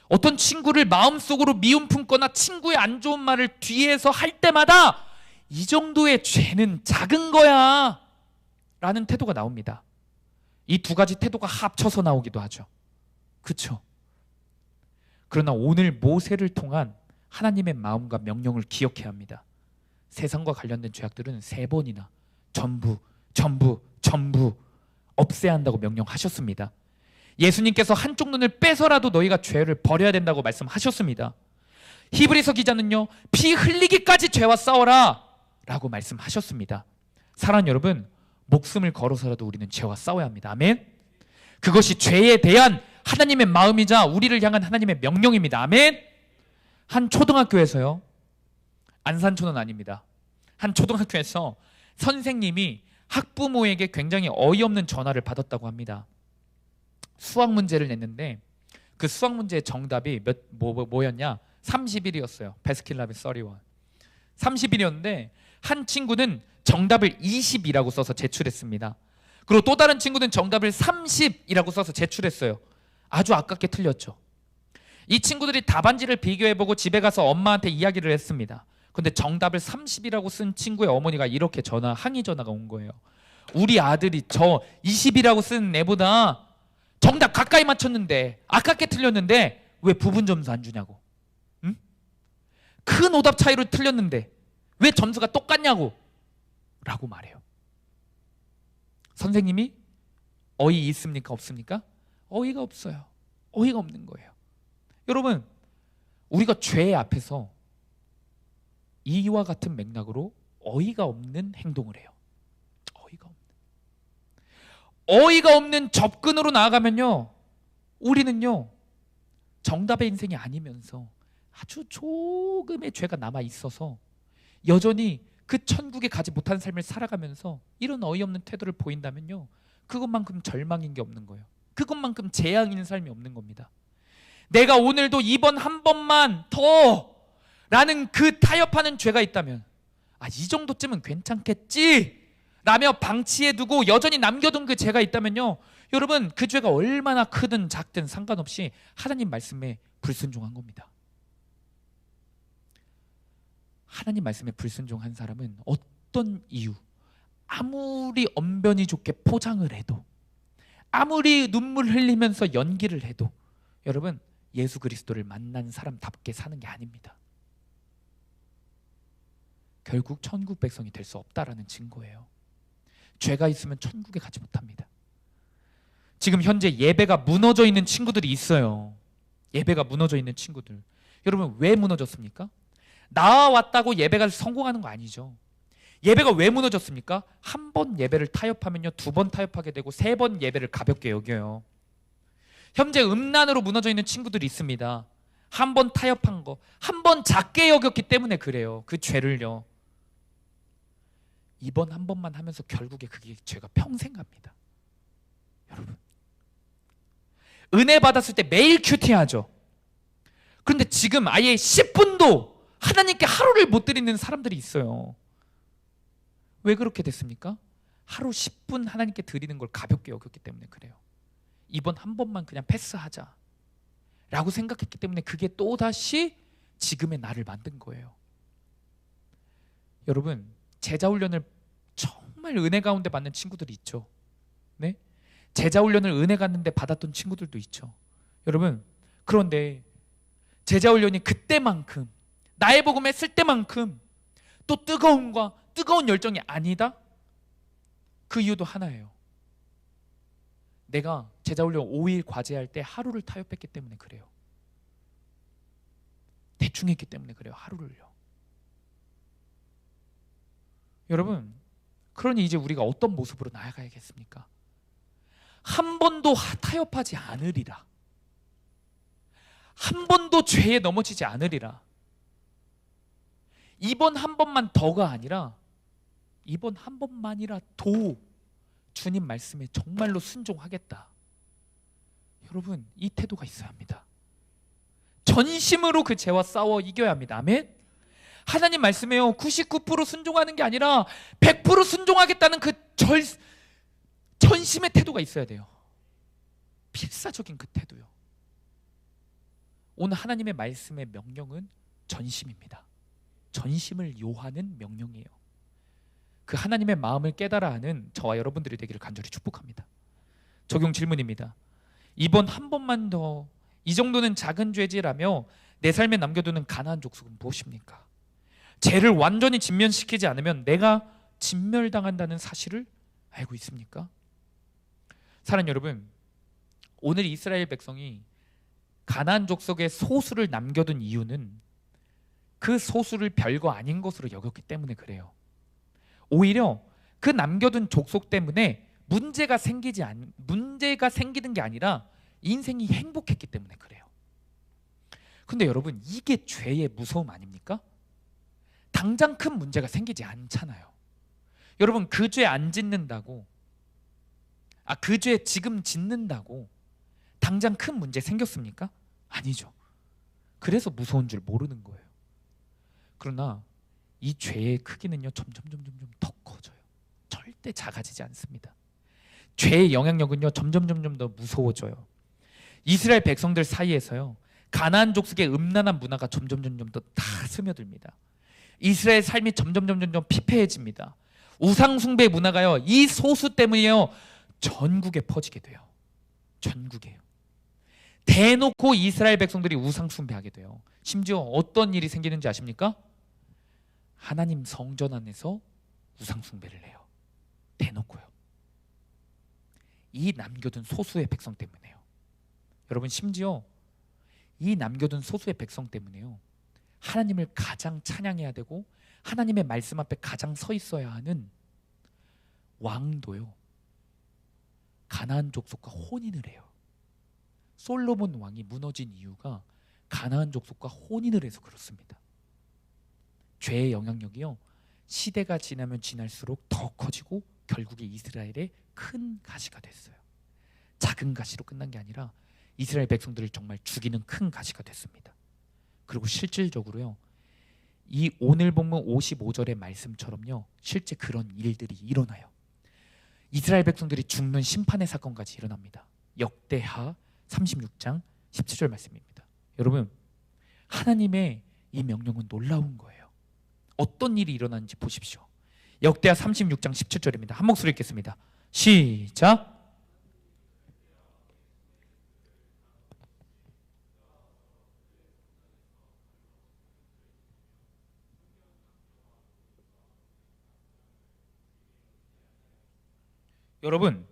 어떤 친구를 마음속으로 미움 품거나 친구의 안 좋은 말을 뒤에서 할 때마다 이 정도의 죄는 작은 거야 라는 태도가 나옵니다. 이 두 가지 태도가 합쳐서 나오기도 하죠. 그렇죠? 그러나 오늘 모세를 통한 하나님의 마음과 명령을 기억해야 합니다. 세상과 관련된 죄악들은 3번이나 전부 없애야 한다고 명령하셨습니다. 예수님께서 한쪽 눈을 빼서라도 너희가 죄를 버려야 된다고 말씀하셨습니다. 히브리서 기자는요, 피 흘리기까지 죄와 싸워라 라고 말씀하셨습니다. 사랑하는 여러분, 목숨을 걸어서라도 우리는 죄와 싸워야 합니다. 아멘. 그것이 죄에 대한 하나님의 마음이자 우리를 향한 하나님의 명령입니다. 아멘. 한 초등학교에서요, 안산초는 아닙니다, 한 초등학교에서 선생님이 학부모에게 굉장히 어이없는 전화를 받았다고 합니다. 수학 문제를 냈는데 그 수학 문제의 정답이 뭐였냐? 30일이었어요. 베스킨라빈스 31. 30일이었는데 한 친구는 정답을 20이라고 써서 제출했습니다. 그리고 또 다른 친구는 정답을 30이라고 써서 제출했어요. 아주 아깝게 틀렸죠. 이 친구들이 답안지를 비교해보고 집에 가서 엄마한테 이야기를 했습니다. 근데 정답을 30이라고 쓴 친구의 어머니가 이렇게 항의 전화가 온 거예요. 우리 아들이 저 20이라고 쓴 애보다 정답 가까이 맞췄는데 아깝게 틀렸는데 왜 부분 점수 안 주냐고. 응? 큰 오답 차이로 틀렸는데 왜 점수가 똑같냐고 라고 말해요. 선생님이 어이 있습니까? 없습니까? 어이가 없어요. 어이가 없는 거예요. 여러분, 우리가 죄 앞에서 이와 같은 맥락으로 어이가 없는 행동을 해요. 어이가 없는 접근으로 나아가면요, 우리는요 정답의 인생이 아니면서 아주 조금의 죄가 남아 있어서 여전히 그 천국에 가지 못한 삶을 살아가면서 이런 어이없는 태도를 보인다면요, 그것만큼 절망인 게 없는 거예요. 그것만큼 재앙인 삶이 없는 겁니다. 내가 오늘도 이번 한 번만 더 라는 그 타협하는 죄가 있다면, 이 정도쯤은 괜찮겠지 라며 방치해두고 여전히 남겨둔 그 죄가 있다면요, 여러분, 그 죄가 얼마나 크든 작든 상관없이 하나님 말씀에 불순종한 겁니다. 하나님 말씀에 불순종한 사람은 어떤 이유, 아무리 언변이 좋게 포장을 해도, 아무리 눈물 흘리면서 연기를 해도 여러분, 예수 그리스도를 만난 사람답게 사는 게 아닙니다. 결국 천국 백성이 될 수 없다라는 증거예요. 죄가 있으면 천국에 가지 못합니다. 지금 현재 예배가 무너져 있는 친구들이 있어요. 예배가 무너져 있는 친구들. 여러분, 왜 무너졌습니까? 나와왔다고 예배가 성공하는 거 아니죠. 예배가 왜 무너졌습니까? 한 번 예배를 타협하면요, 2번 타협하게 되고 3번 예배를 가볍게 여겨요. 현재 음란으로 무너져 있는 친구들이 있습니다. 한 번 타협한 거, 한 번 작게 여겼기 때문에 그래요. 그 죄를요. 이번 한 번만 하면서 결국에 그게 죄가 평생 갑니다. 여러분, 은혜 받았을 때 매일 큐티하죠. 그런데 지금 아예 10분도 하나님께 하루를 못 드리는 사람들이 있어요. 왜 그렇게 됐습니까? 하루 10분 하나님께 드리는 걸 가볍게 여겼기 때문에 그래요. 이번 한 번만 그냥 패스하자 라고 생각했기 때문에 그게 또다시 지금의 나를 만든 거예요. 여러분, 제자훈련을 정말 은혜 가운데 받는 친구들이 있죠. 네? 제자훈련을 은혜 갔는데 받았던 친구들도 있죠. 여러분, 그런데 제자훈련이 그때만큼, 나의 복음 했을 때만큼 또 뜨거운 열정이 아니다? 그 이유도 하나예요. 내가 제자훈련 5일 과제할 때 하루를 타협했기 때문에 그래요. 대충 했기 때문에 그래요. 하루를요. 여러분, 그러니 이제 우리가 어떤 모습으로 나아가야겠습니까? 한 번도 타협하지 않으리라. 한 번도 죄에 넘어지지 않으리라. 이번 한 번만 더가 아니라 이번 한 번만이라도 주님 말씀에 정말로 순종하겠다. 여러분, 이 태도가 있어야 합니다. 전심으로 그 죄와 싸워 이겨야 합니다. 아멘. 하나님 말씀에요, 99% 순종하는 게 아니라 100% 순종하겠다는 그 전심의 태도가 있어야 돼요. 필사적인 그 태도요. 오늘 하나님의 말씀의 명령은 전심입니다. 전심을 요하는 명령이에요. 그 하나님의 마음을 깨달아 하는 저와 여러분들이 되기를 간절히 축복합니다. 적용 질문입니다. 이번 한 번만 더, 이 정도는 작은 죄지라며 내 삶에 남겨두는 가나안 족속은 무엇입니까? 죄를 완전히 진면시키지 않으면 내가 진멸당한다는 사실을 알고 있습니까? 사랑하는 여러분, 오늘 이스라엘 백성이 가나안 족속의 소수를 남겨둔 이유는 그 소수를 별거 아닌 것으로 여겼기 때문에 그래요. 오히려 그 남겨둔 족속 때문에 문제가 생기는 게 아니라 인생이 행복했기 때문에 그래요. 근데 여러분, 이게 죄의 무서움 아닙니까? 당장 큰 문제가 생기지 않잖아요. 여러분, 그 죄 안 짓는다고, 그 죄 지금 짓는다고 당장 큰 문제 생겼습니까? 아니죠. 그래서 무서운 줄 모르는 거예요. 그러나 이 죄의 크기는요, 점점 더 커져요. 절대 작아지지 않습니다. 죄의 영향력은요, 점점 더 무서워져요. 이스라엘 백성들 사이에서요, 가나안 족속의 음란한 문화가 점점 더 다 스며듭니다. 이스라엘 삶이 점점 피폐해집니다. 우상 숭배 문화가요, 이 소수 때문에요, 전국에 퍼지게 돼요. 전국에요. 대놓고 이스라엘 백성들이 우상 숭배하게 돼요. 심지어 어떤 일이 생기는지 아십니까? 하나님 성전 안에서 우상 숭배를 해요. 대놓고요. 이 남겨둔 소수의 백성 때문에요. 여러분, 심지어 이 남겨둔 소수의 백성 때문에요, 하나님을 가장 찬양해야 되고 하나님의 말씀 앞에 가장 서 있어야 하는 왕도요, 가나안 족속과 혼인을 해요. 솔로몬 왕이 무너진 이유가 가나안 족속과 혼인을 해서 그렇습니다. 죄의 영향력이요, 시대가 지나면 지날수록 더 커지고 결국에 이스라엘의 큰 가시가 됐어요. 작은 가시로 끝난 게 아니라 이스라엘 백성들을 정말 죽이는 큰 가시가 됐습니다. 그리고 실질적으로요, 이 오늘 본문 55절의 말씀처럼요, 실제 그런 일들이 일어나요. 이스라엘 백성들이 죽는 심판의 사건까지 일어납니다. 역대하 36장 17절 말씀입니다. 여러분, 하나님의 이 명령은 놀라운 거예요. 어떤 일이 일어나는지 보십시오. 역대하 36장 17절입니다. 한 목소리 읽겠습니다. 시작. 여러분,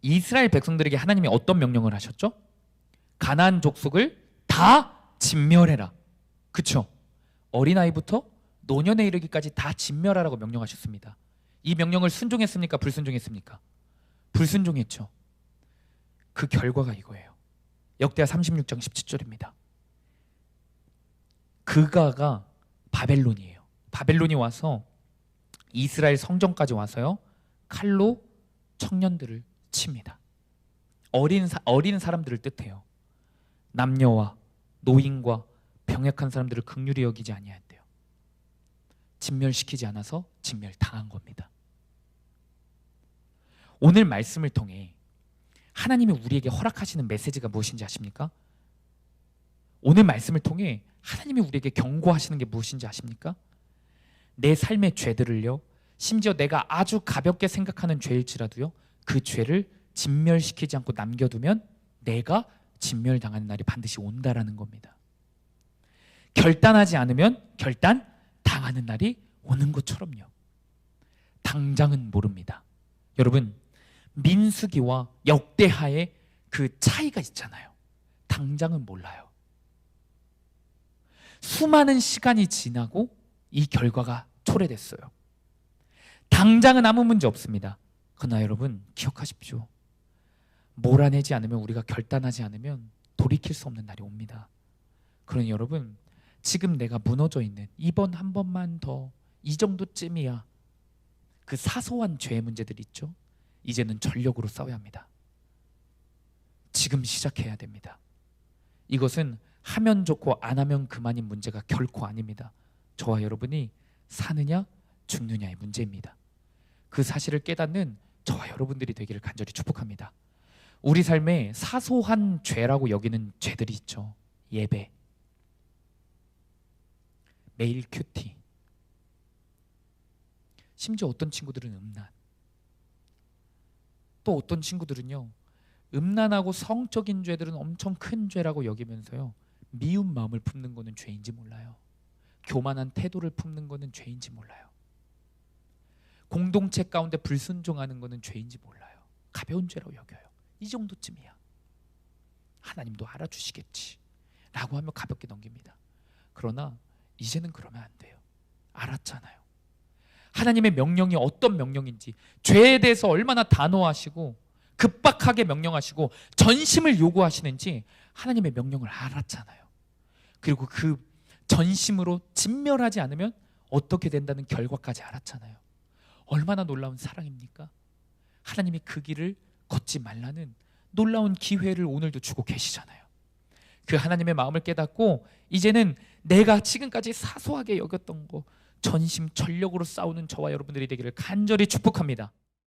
이스라엘 백성들에게 하나님이 어떤 명령을 하셨죠? 가나안 족속을 다 진멸해라. 그쵸? 어린아이부터 노년에 이르기까지 다 진멸하라고 명령하셨습니다. 이 명령을 순종했습니까? 불순종했습니까? 불순종했죠. 그 결과가 이거예요. 역대하 36장 17절입니다. 그가가 바벨론이에요. 바벨론이 와서 이스라엘 성전까지 와서요, 칼로 청년들을 칩니다. 어린 사람들을 뜻해요. 남녀와 노인과 병약한 사람들을 긍휼히 여기지 아니하였대요. 진멸시키지 않아서 진멸당한 겁니다. 오늘 말씀을 통해 하나님이 우리에게 허락하시는 메시지가 무엇인지 아십니까? 오늘 말씀을 통해 하나님이 우리에게 경고하시는 게 무엇인지 아십니까? 내 삶의 죄들을요, 심지어 내가 아주 가볍게 생각하는 죄일지라도요, 그 죄를 진멸시키지 않고 남겨두면 내가 진멸당하는 날이 반드시 온다라는 겁니다. 결단하지 않으면 결단당하는 날이 오는 것처럼요. 당장은 모릅니다. 여러분, 민수기와 역대하의 그 차이가 있잖아요. 당장은 몰라요. 수많은 시간이 지나고 이 결과가 초래됐어요. 당장은 아무 문제 없습니다. 그러나 여러분, 기억하십시오. 몰아내지 않으면, 우리가 결단하지 않으면 돌이킬 수 없는 날이 옵니다. 그러니 여러분, 지금 내가 무너져 있는 이번 한 번만 더, 이 정도쯤이야, 그 사소한 죄의 문제들 있죠? 이제는 전력으로 싸워야 합니다. 지금 시작해야 됩니다. 이것은 하면 좋고 안 하면 그만인 문제가 결코 아닙니다. 저와 여러분이 사느냐 죽느냐의 문제입니다. 그 사실을 깨닫는 저와 여러분들이 되기를 간절히 축복합니다. 우리 삶에 사소한 죄라고 여기는 죄들이 있죠. 예배, 메일 큐티, 심지어 어떤 친구들은 음란, 또 어떤 친구들은요, 음란하고 성적인 죄들은 엄청 큰 죄라고 여기면서요, 미운 마음을 품는 거는 죄인지 몰라요. 교만한 태도를 품는 거는 죄인지 몰라요. 공동체 가운데 불순종하는 거는 죄인지 몰라요. 가벼운 죄라고 여겨요. 이 정도쯤이야. 하나님도 알아주시겠지 라고 하며 가볍게 넘깁니다. 그러나 이제는 그러면 안 돼요. 알았잖아요. 하나님의 명령이 어떤 명령인지, 죄에 대해서 얼마나 단호하시고 급박하게 명령하시고 전심을 요구하시는지 하나님의 명령을 알았잖아요. 그리고 그 전심으로 진멸하지 않으면 어떻게 된다는 결과까지 알았잖아요. 얼마나 놀라운 사랑입니까? 하나님이 그 길을 걷지 말라는 놀라운 기회를 오늘도 주고 계시잖아요. 그 하나님의 마음을 깨닫고 이제는 내가 지금까지 사소하게 여겼던 거 전심 전력으로 싸우는 저와 여러분들이 되기를 간절히 축복합니다.